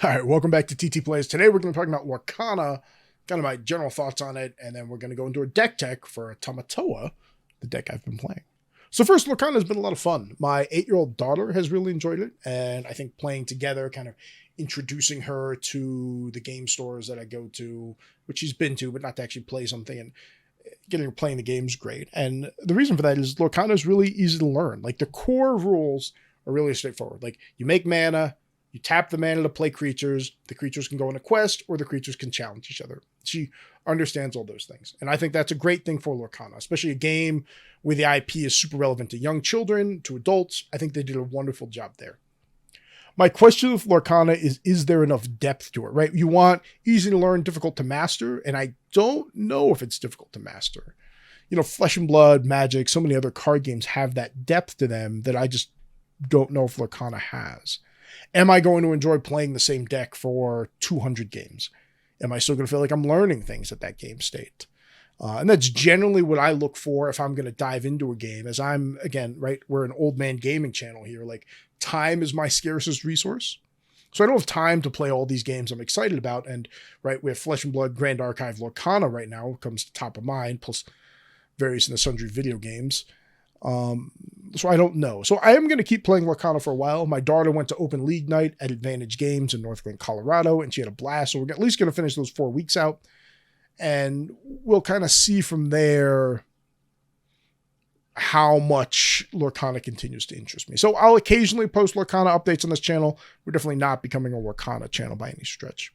All right, welcome back to TT Plays. Today we're going to be talking about Lorcana, kind of my general thoughts on it, and then we're going to go into a deck tech for Tamatoa, the deck I've been playing. So first, Lorcana has been a lot of fun. My 8-year-old daughter has really enjoyed it, and I think playing together, kind of introducing her to the game stores that I go to, which she's been to, but not to actually play something, and getting her playing the game's great. And the reason for that is Lorcana is really easy to learn. Like, the core rules are really straightforward. Like, you make mana, you tap the mana to play creatures. The creatures can go on a quest, or the creatures can challenge each other. She understands all those things. And I think that's a great thing for Lorcana, especially a game where the IP is super relevant to young children, to adults. I think they did a wonderful job there. My question with Lorcana is there enough depth to it, right? You want easy to learn, difficult to master, and I don't know if it's difficult to master. You know, Flesh and Blood, Magic, so many other card games have that depth to them that I just don't know if Lorcana has. Am I going to enjoy playing the same deck for 200 games? Am I still going to feel like I'm learning things at that game state? And that's generally what I look for if I'm going to dive into a game, as I'm, again, right, we're an old man gaming channel here. Like, time is my scarcest resource. So I don't have time to play all these games I'm excited about. And, right, we have Flesh and Blood, Grand Archive, Lorcana right now, comes to top of mind, plus various and the sundry video games. So I don't know. So I am going to keep playing Lorcana for a while. My daughter went to open league night at Advantage Games in North Glen, Colorado, and she had a blast. So we're at least going to finish those 4 weeks out. And we'll kind of see from there how much Lorcana continues to interest me. So I'll occasionally post Lorcana updates on this channel. We're definitely not becoming a Lorcana channel by any stretch.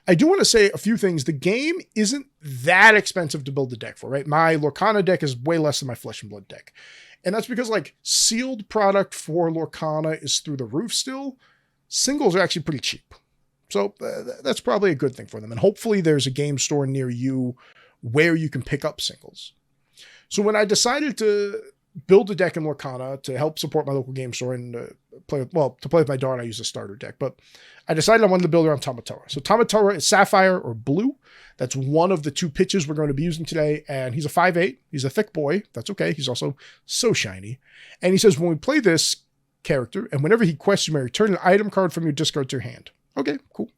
I do want to say a few things. The game isn't that expensive to build a deck for, right? My Lorcana deck is way less than my Flesh and Blood deck. And that's because, like, sealed product for Lorcana is through the roof still. Singles are actually pretty cheap. So that's probably a good thing for them. And hopefully there's a game store near you where you can pick up singles. So when I decided to build a deck in Lorcana to help support my local game store and to play with my daughter, I use a starter deck. But I decided I wanted to build around Tamatoa. So Tamatoa is Sapphire or blue. That's one of the 2 pitches we're going to be using today. And he's a 5'8". He's a thick boy. That's okay. He's also so shiny. And he says, when we play this character, and whenever he quests, you may return an item card from your discard to your hand. Okay, cool.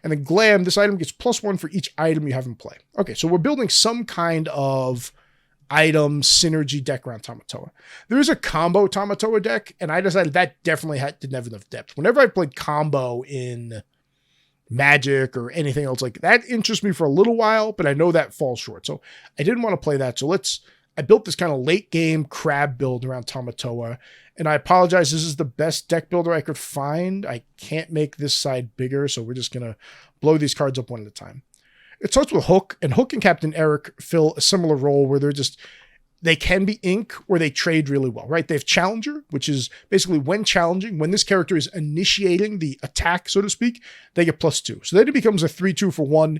And then Glam, this item gets +1 for each item you have in play. Okay, so we're building some kind of item synergy deck around Tamatoa. There is a combo Tamatoa deck, and I decided that definitely didn't have enough depth. Whenever I played combo in Magic or anything else, like that interests me for a little while, but I know that falls short. So I didn't want to play that. So I built this kind of late game crab build around Tamatoa, and I apologize. This is the best deck builder I could find. I can't make this side bigger, so we're just going to blow these cards up one at a time. It starts with Hook, and Hook and Captain Eric fill a similar role where they can be ink or they trade really well, right? They have Challenger, which is basically when challenging, when this character is initiating the attack, so to speak, they get +2. So then it becomes a 3-2 for 1,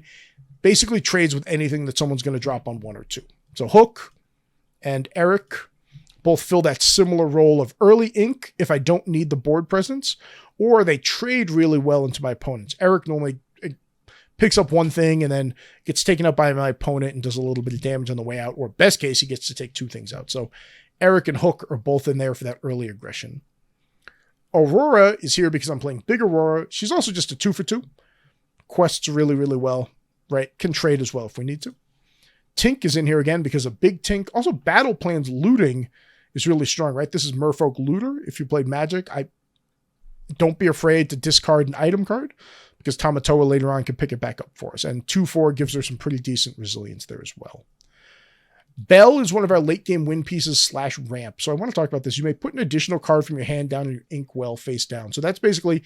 basically trades with anything that someone's going to drop on 1 or 2. So Hook and Eric both fill that similar role of early ink if I don't need the board presence, or they trade really well into my opponents. Eric normally picks up one thing and then gets taken up by my opponent and does a little bit of damage on the way out, or best case, he gets to take 2 things out. So Eric and Hook are both in there for that early aggression. Aurora is here because I'm playing Big Aurora. She's also just a 2 for 2. Quests really, really well, right? Can trade as well if we need to. Tink is in here again because of Big Tink. Also, Battle Plan's looting is really strong, right? This is Merfolk Looter. If you played Magic, don't be afraid to discard an item card, because Tamatoa later on can pick it back up for us. And 2/4 gives her some pretty decent resilience there as well. Bell is one of our late game win pieces / ramp. So I want to talk about this. You may put an additional card from your hand down in your inkwell face down. So that's basically,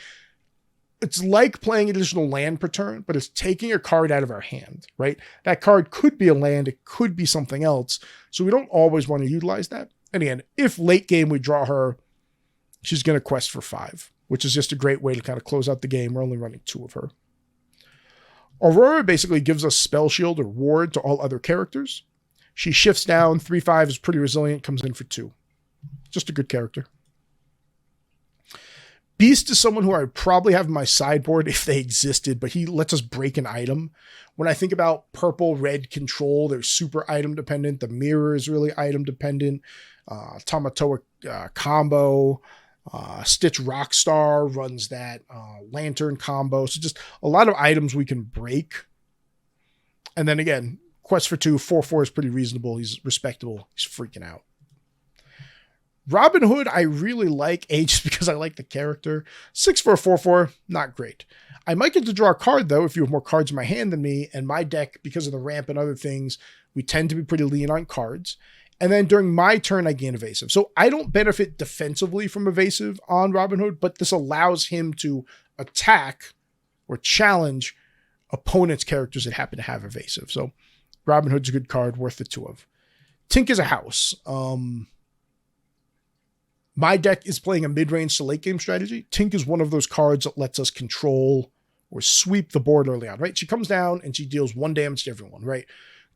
it's like playing additional land per turn, but it's taking a card out of our hand, right? That card could be a land. It could be something else. So we don't always want to utilize that. And again, if late game we draw her, she's going to quest for 5. Which is just a great way to kind of close out the game. We're only running 2 of her. Aurora basically gives us Spell Shield or Ward to all other characters. She shifts down, 3/5 is pretty resilient, comes in for 2. Just a good character. Beast is someone who I would probably have in my sideboard if they existed, but he lets us break an item. When I think about purple, red control, they're super item dependent. The mirror is really item dependent. Tamatoa combo. Stitch Rockstar runs that Lantern combo. So just a lot of items we can break. And then again, Quest for 2, 4/4 is pretty reasonable. He's respectable. He's freaking out. Robin Hood, I really like, just because I like the character. 6 for a 4/4, not great. I might get to draw a card, though, if you have more cards in my hand than me. And my deck, because of the ramp and other things, we tend to be pretty lean on cards. And then during my turn, I gain evasive. So I don't benefit defensively from evasive on Robin Hood, but this allows him to attack or challenge opponents' characters that happen to have evasive. So Robin Hood's a good card, worth the 2 of. Tink is a house. My deck is playing a mid-range to late game strategy. Tink is one of those cards that lets us control or sweep the board early on, right? She comes down and she deals 1 damage to everyone, right?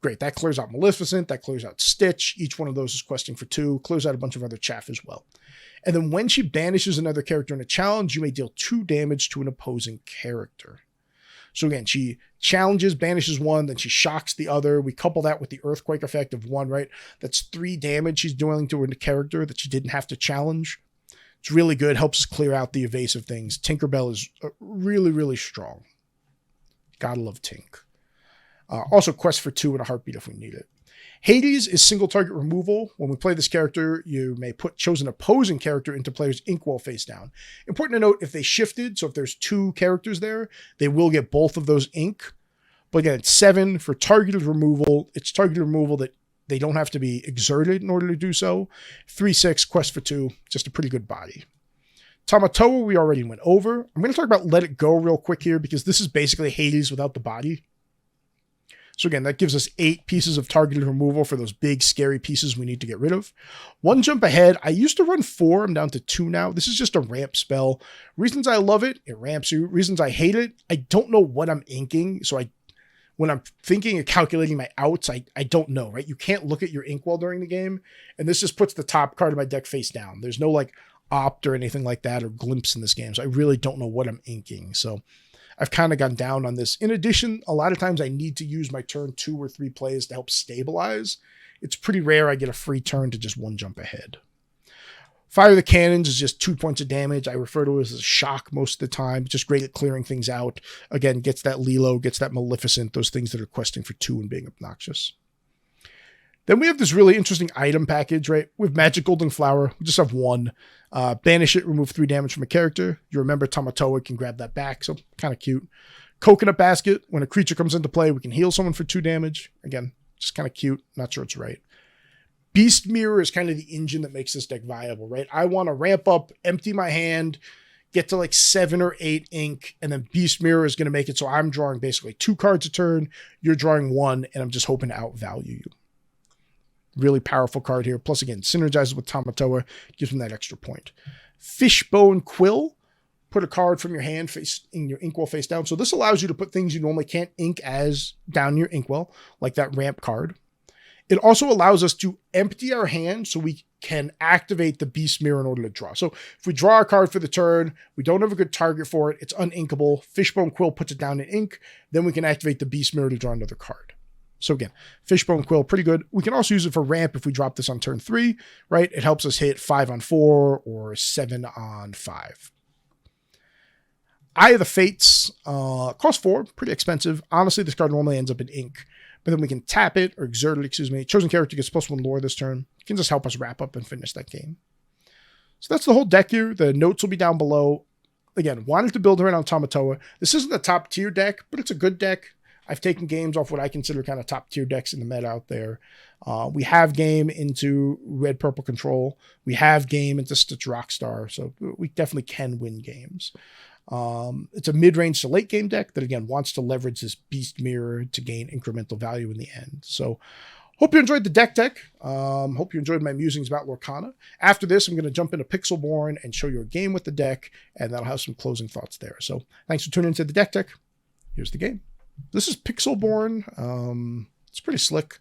Great. That clears out Maleficent. That clears out Stitch. Each one of those is questing for 2. Clears out a bunch of other chaff as well. And then when she banishes another character in a challenge, you may deal 2 damage to an opposing character. So again, she challenges, banishes 1, then she shocks the other. We couple that with the earthquake effect of 1, right? That's 3 damage she's dealing to a character that she didn't have to challenge. It's really good. Helps us clear out the evasive things. Tinkerbell is really, really strong. Gotta love Tink. Also, Quest for 2 in a heartbeat if we need it. Hades is single target removal. When we play this character, you may put chosen opposing character into player's inkwell face down. Important to note, if they shifted, so if there's 2 characters there, they will get both of those ink. But again, it's 7 for targeted removal. It's targeted removal that they don't have to be exerted in order to do so. 3/6, Quest for 2, just a pretty good body. Tamatoa, we already went over. I'm going to talk about Let It Go real quick here, because this is basically Hades without the body. So again, that gives us 8 pieces of targeted removal for those big, scary pieces we need to get rid of. 1 jump ahead. I used to run 4. I'm down to 2 now. This is just a ramp spell. Reasons I love it, it ramps you. Reasons I hate it, I don't know what I'm inking. So when I'm thinking of calculating my outs, I don't know, right? You can't look at your inkwell during the game. And this just puts the top card of my deck face down. There's no like opt or anything like that or glimpse in this game. So I really don't know what I'm inking. So I've kind of gone down on this. In addition, a lot of times I need to use my turn 2 or 3 plays to help stabilize. It's pretty rare I get a free turn to just 1 jump ahead. Fire the Cannons is just 2 points of damage. I refer to it as a shock most of the time. Just great at clearing things out. Again, gets that Lilo, gets that Maleficent, those things that are questing for 2 and being obnoxious. Then we have this really interesting item package, right? With Magic Golden Flower, we just have 1. Banish it, remove 3 damage from a character. You remember Tamatoa can grab that back, so kind of cute. Coconut Basket, when a creature comes into play, we can heal someone for 2 damage. Again, just kind of cute. Not sure it's right. Beast Mirror is kind of the engine that makes this deck viable, right? I want to ramp up, empty my hand, get to like 7 or 8 ink, and then Beast Mirror is going to make it so I'm drawing basically 2 cards a turn, you're drawing 1, and I'm just hoping to outvalue you. Really powerful card here. Plus, again, synergizes with Tamatoa, gives him that extra point. Fishbone Quill. Put a card from your hand face in your inkwell face down. So this allows you to put things you normally can't ink as down your inkwell, like that ramp card. It also allows us to empty our hand so we can activate the Beast Mirror in order to draw. So if we draw a card for the turn, we don't have a good target for it, it's uninkable. Fishbone Quill puts it down in ink. Then we can activate the Beast Mirror to draw another card. So again, Fishbone Quill, pretty good. We can also use it for ramp if we drop this on turn 3, right? It helps us hit 5 on 4 or 7 on 5. Eye of the Fates, cost 4, pretty expensive. Honestly, this card normally ends up in ink, but then we can tap it or exert it, excuse me. Chosen character gets +1 lore this turn. It can just help us wrap up and finish that game. So that's the whole deck here. The notes will be down below. Again, wanted to build around Tamatoa. This isn't a top tier deck, but it's a good deck. I've taken games off what I consider kind of top tier decks in the meta out there. We have game into red, purple control. We have game into Stitch Rockstar. So we definitely can win games. It's a mid-range to late game deck that again wants to leverage this Beast Mirror to gain incremental value in the end. So hope you enjoyed the deck. Hope you enjoyed my musings about Lorcana. After this, I'm going to jump into Pixelborn and show you a game with the deck, and that'll have some closing thoughts there. So thanks for tuning into the deck. Here's the game. This is Pixelborn. It's pretty slick.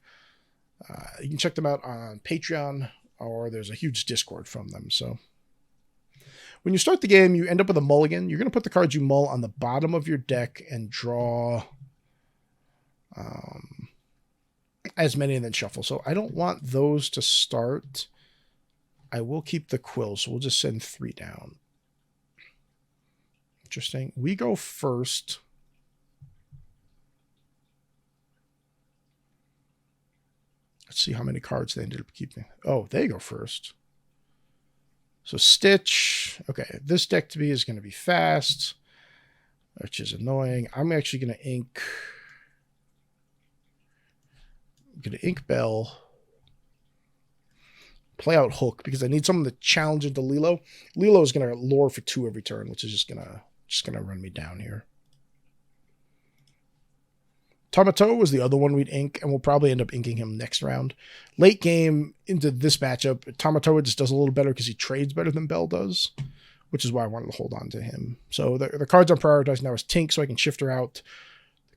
You can check them out on Patreon, or there's a huge Discord from them. So when you start the game, you end up with a mulligan. You're going to put the cards you mull on the bottom of your deck and draw as many and then shuffle. So I don't want those to start. I will keep the quill, so we'll just send 3 down. Interesting. We go first. Let's see how many cards they ended up keeping. Oh, they go first. So Stitch. Okay, this deck to me is going to be fast, which is annoying. I'm actually going to ink. I'm going to ink Bell. Play out Hook because I need someone to challenge into Lilo. Lilo is going to lure for 2 every turn, which is just gonna run me down here. Tamatoa was the other one we'd ink, and we'll probably end up inking him next round. Late game into this matchup, Tamatoa just does a little better because he trades better than Bell does, which is why I wanted to hold on to him. So the cards I'm prioritizing now is Tink, so I can shift her out.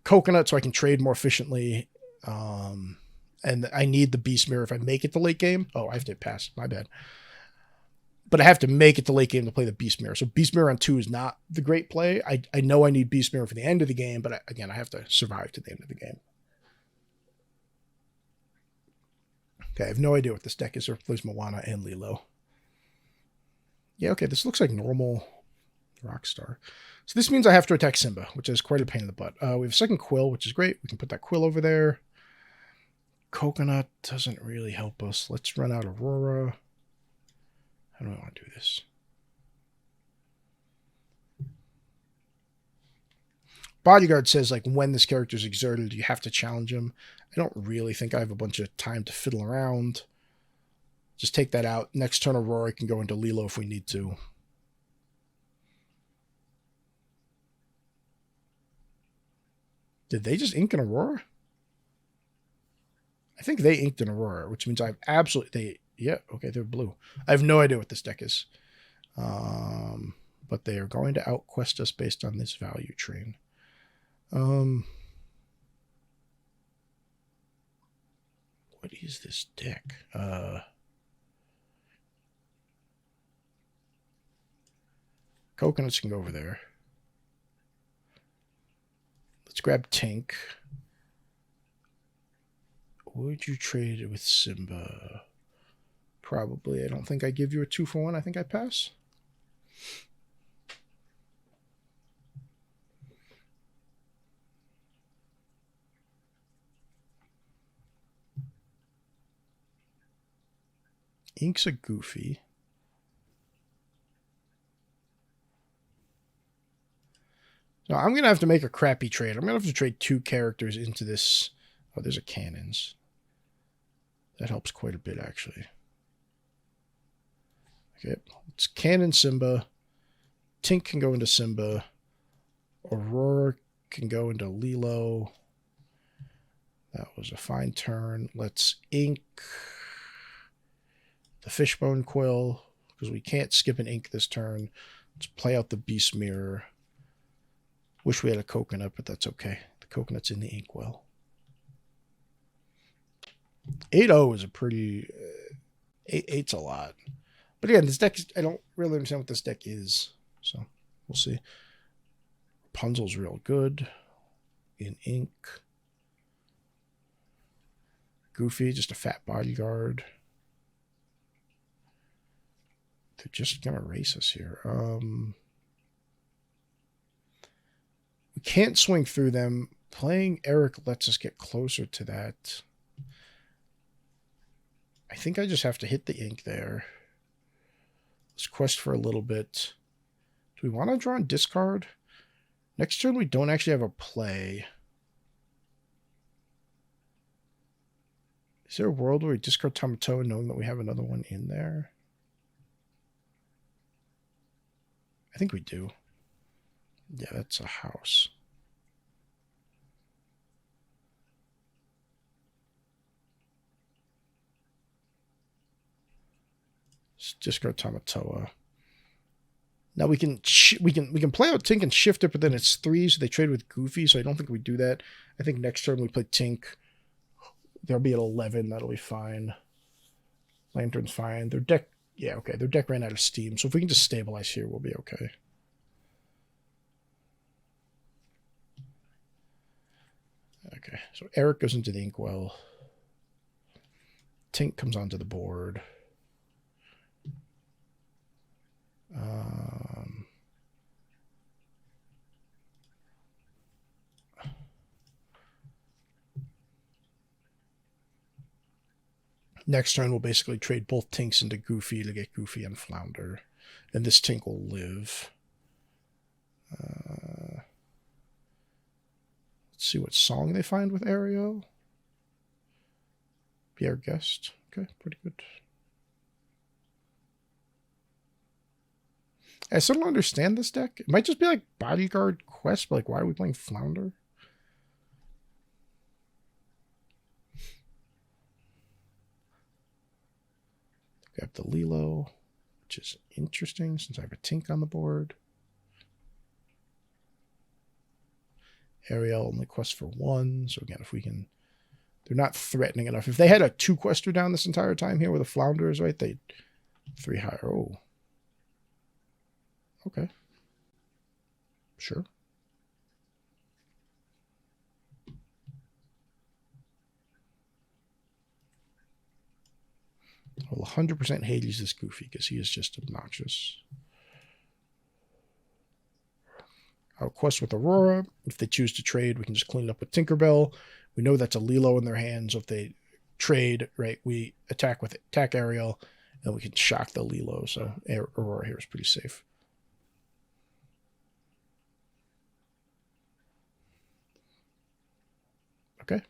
Coconut, so I can trade more efficiently. And I need the Beast Mirror if I make it to late game. Oh, I have to pass. My bad. But I have to make it to late game to play the Beast Mirror. So Beast Mirror on 2 is not the great play. I know I need Beast Mirror for the end of the game, but again, I have to survive to the end of the game. Okay, I have no idea what this deck is. It plays Moana and Lilo. Yeah, okay, this looks like normal Rockstar. So this means I have to attack Simba, which is quite a pain in the butt. We have a second Quill, which is great. We can put that Quill over there. Coconut doesn't really help us. Let's run out Aurora. How do I want to do this? Bodyguard says, like, when this character is exerted, you have to challenge him. I don't really think I have a bunch of time to fiddle around. Just take that out. Next turn, Aurora can go into Lilo if we need to. Did they just ink an Aurora? I think they inked an Aurora, which means I have absolutely... Yeah, okay, they're blue. I have no idea what this deck is. But they are going to outquest us based on this value train. What is this deck? Coconuts can go over there. Let's grab Tink. Would you trade it with Simba? Probably. I don't think I give you a 2-for-1. I think I pass. Ink's a Goofy. So I'm going to have to make a crappy trade. I'm going to have to trade 2 characters into this. Oh, there's a Cannons. That helps quite a bit, actually. Okay, it's Cannon Simba. Tink can go into Simba. Aurora can go into Lilo. That was a fine turn. Let's ink the Fishbone Quill, because we can't skip an ink this turn. Let's play out the Beast Mirror. Wish we had a Coconut, but that's okay. The Coconut's in the inkwell. 8-0 is a pretty... 8's a lot. But again, this deck, I don't really understand what this deck is. So, we'll see. Rapunzel's real good. In ink. Goofy, just a fat bodyguard. They're just going to race us here. We can't swing through them. Playing Eric lets us get closer to that. I think I just have to hit the ink there. Let's quest for a little bit. Do we want to draw and discard? Next turn, we don't actually have a play. Is there a world where we discard Tamatoa knowing that we have another one in there? I think we do. Yeah, that's a house. Let's discard Tamatoa. Now we can play out Tink and shift it, but then it's 3, so they trade with Goofy, so I don't think we do that. I think next turn we play Tink. They'll be at 11, that'll be fine. Lantern's fine. Their deck, yeah, okay, their deck ran out of steam, so if we can just stabilize here, we'll be okay. Okay, so Eric goes into the inkwell. Tink comes onto the board. Next turn, we'll basically trade both Tinks into Goofy to get Goofy and Flounder. And this Tink will live. Let's see what song they find with Ariel. Be our guest. Okay, pretty good. I still don't understand this deck. It might just be like Bodyguard Quest, but like, why are we playing Flounder? We have the Lilo, which is interesting since I have a Tink on the board. Ariel only quests for 1. So again, if we can... They're not threatening enough. If they had a 2-quester down this entire time here where the Flounder is, right, they'd 3 higher. Oh. Okay. Sure. Well, 100% Hades is Goofy because he is just obnoxious. I'll quest with Aurora. If they choose to trade, we can just clean it up with Tinkerbell. We know that's a Lilo in their hands. So if they trade, right, we attack Ariel, and we can shock the Lilo. So Aurora here is pretty safe. Okay.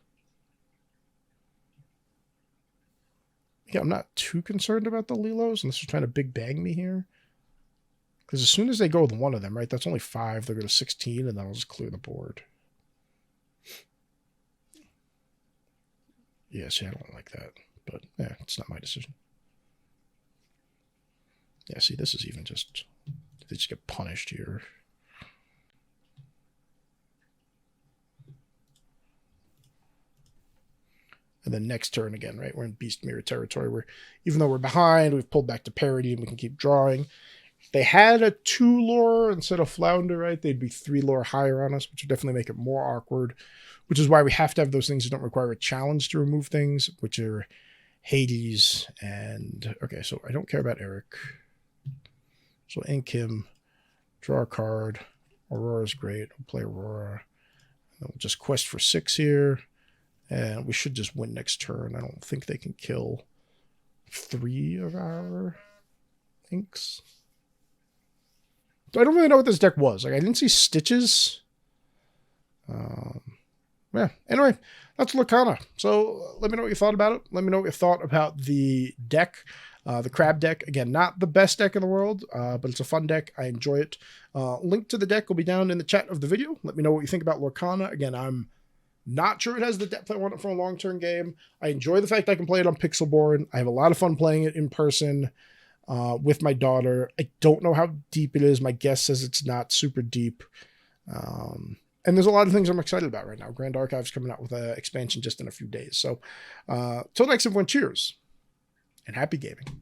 Yeah, I'm not too concerned about the Lilos unless they're trying to big bang me here. Because as soon as they go with one of them, right, that's only 5. They'll go to 16, and then I'll just clear the board. Yeah, see, I don't like that. But, yeah, it's not my decision. Yeah, see, this is even just... They just get punished here. And then next turn again, right? We're in Beast Mirror territory where even though we're behind, we've pulled back to parity and we can keep drawing. If they had a 2 lore instead of Flounder, right? They'd be 3 lore higher on us, which would definitely make it more awkward, which is why we have to have those things that don't require a challenge to remove things, which are Hades and... Okay, so I don't care about Eric. So ink him, draw a card. Aurora's great. We'll play Aurora. And we'll just quest for 6 here. And we should just win next turn. I don't think they can kill 3 of our inks. So I don't really know what this deck was. Like, I didn't see Stitches. Yeah. Anyway, that's Lorcana. So let me know what you thought about it. Let me know what you thought about the deck. The crab deck, again, not the best deck in the world, but it's a fun deck. I enjoy it. Link to the deck will be down in the chat of the video. Let me know what you think about Lorcana. Again, I'm not sure it has the depth I want it for a long-term game. I enjoy the fact I can play it on Pixelborn. I have a lot of fun playing it in person with my daughter. I don't know how deep it is. My guess says it's not super deep. And there's a lot of things I'm excited about right now. Grand Archive's coming out with an expansion just in a few days. So till next, everyone, cheers and happy gaming.